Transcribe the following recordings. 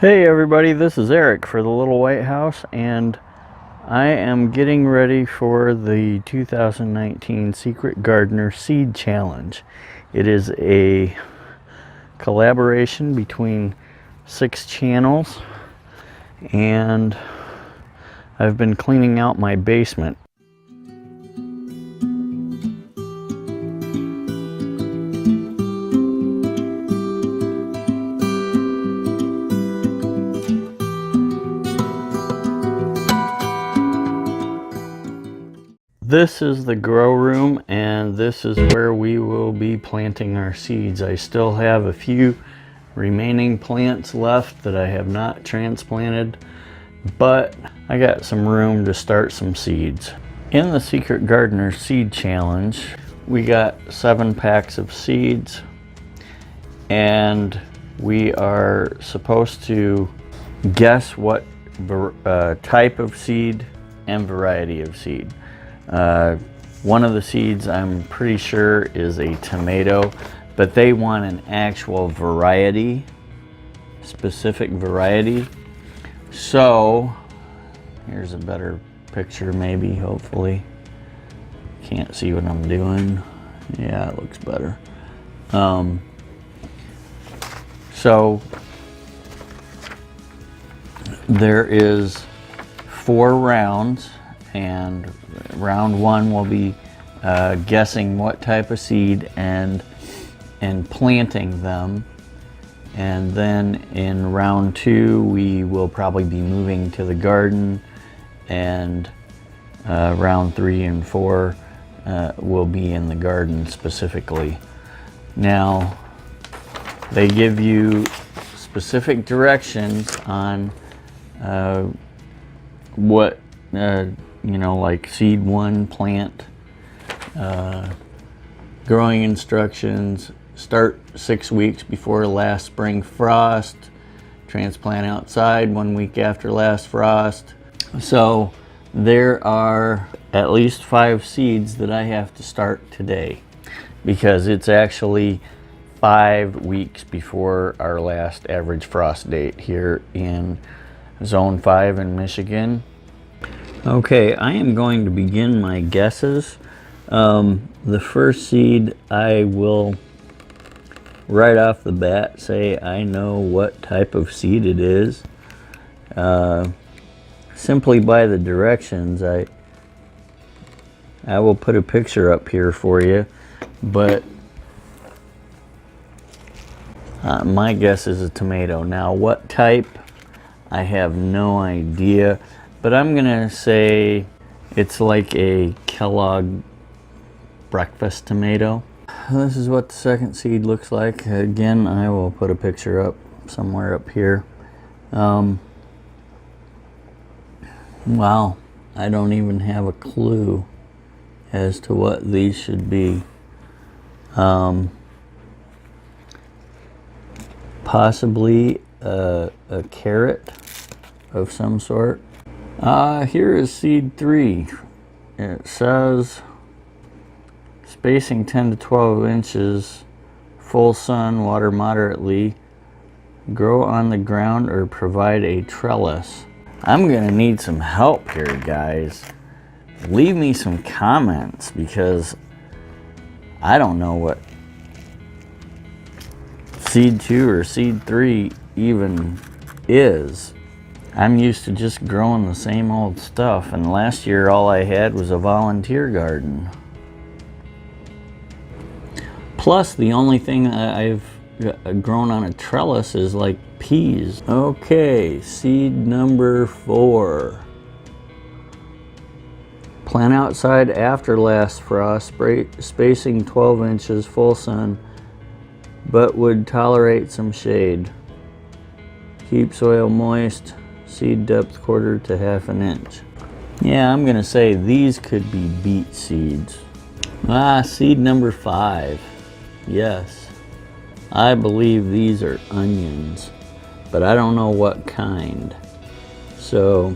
Hey everybody, this is Eric for the Little Whitehouse, and I am getting ready for the 2019 Secret Gardener Seed Challenge. It is a collaboration between 6 channels, and I've been cleaning out my basement. This is the grow room, and this is where we will be planting our seeds. I still have a few remaining plants left that I have not transplanted, but I got some room to start some seeds. In the Secret Gardener Seed Challenge, we got 7 packs of seeds, and we are supposed to guess what type of seed and variety of seed. One of the seeds I'm pretty sure is a tomato, but they want an actual variety, specific variety. So here's a better picture, maybe, hopefully. Can't see what I'm doing. Yeah, it looks better. So there is 4 rounds, and round 1 will be guessing what type of seed and planting them, and then in round 2 we will probably be moving to the garden, and round 3 and 4 will be in the garden specifically. Now they give you specific directions on what you know, like seed 1, plant, growing instructions, start 6 weeks before last spring frost, transplant outside 1 week after last frost. So there are at least 5 seeds that I have to start today, because it's actually 5 weeks before our last average frost date here in Zone 5 in Michigan. Okay, I am going to begin my guesses. The first seed, I will right off the bat say I know what type of seed it is. Simply by the directions. I will put a picture up here for you, but my guess is a tomato. Now what type, I have no idea. But I'm gonna say it's like a Kellogg breakfast tomato. This is what the second seed looks like. Again, I will put a picture up somewhere up here. Wow, I don't even have a clue as to what these should be. Possibly a carrot of some sort. Here is seed 3. It says spacing 10 to 12 inches, full sun, water moderately, grow on the ground or provide a trellis. I'm gonna need some help here, guys. Leave me some comments, because I don't know what seed 2 or seed 3 even is. I'm used to just growing the same old stuff, and last year all I had was a volunteer garden. Plus, the only thing I've grown on a trellis is like peas. Okay, seed number 4. Plant outside after last frost, spacing 12 inches, full sun, but would tolerate some shade. Keep soil moist. Seed depth 1/4 to 1/2 inch. Yeah, I'm gonna say these could be beet seeds. Seed number 5. Yes, I believe these are onions, but I don't know what kind. So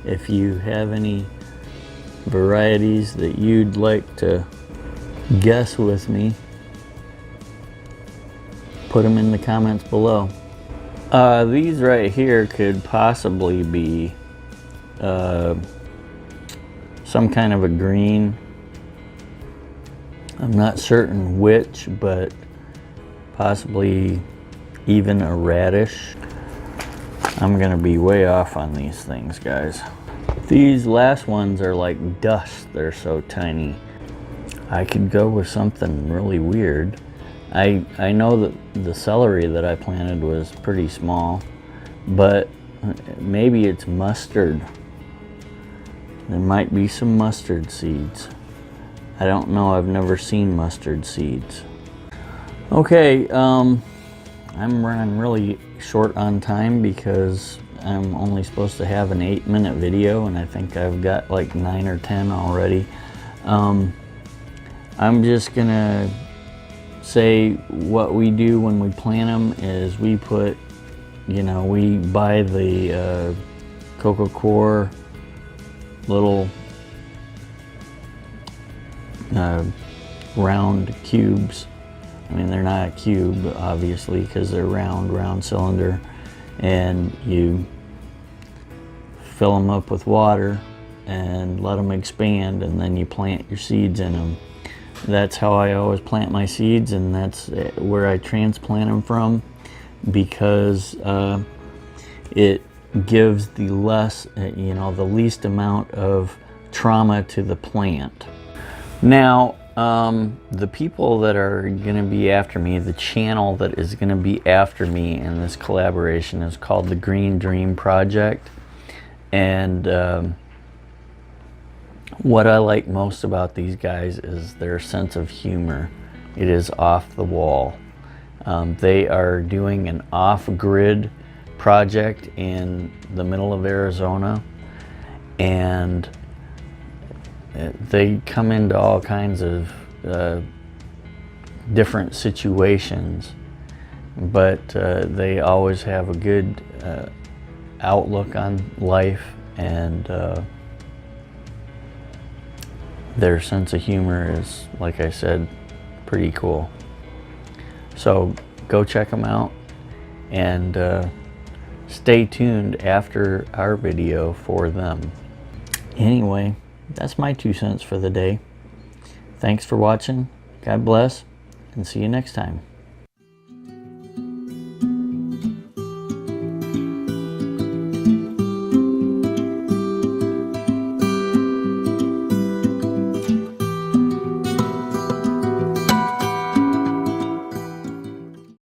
if you have any varieties that you'd like to guess with me, put them in the comments below. These right here could possibly be some kind of a green. I'm not certain which, but possibly even a radish. I'm gonna be way off on these things, guys. These last ones are like dust. They're so tiny. I could go with something really weird. I know that the celery that I planted was pretty small, but maybe it's mustard. There might be some mustard seeds. I don't know, I've never seen mustard seeds. Okay, I'm running really short on time because I'm only supposed to have an 8-minute video, and I think I've got like 9 or 10 already. I'm just gonna say what we do when we plant them is we put, you know, we buy the Coca-Cola little round cubes. I mean, they're not a cube, obviously, because they're round cylinder, and you fill them up with water and let them expand, and then you plant your seeds in them. That's how I always plant my seeds, and that's where I transplant them from, because it gives the the least amount of trauma to the plant. Now, the people that are going to be after me, the channel that is going to be after me in this collaboration is called the Green Dream Project. And what I like most about these guys is their sense of humor. It is off the wall. They are doing an off-grid project in the middle of Arizona, and they come into all kinds of different situations, but they always have a good outlook on life, and their sense of humor is, like I said, pretty cool. So go check them out, and stay tuned after our video for them. Anyway, that's my 2 cents for the day. Thanks for watching. God bless, and see you next time.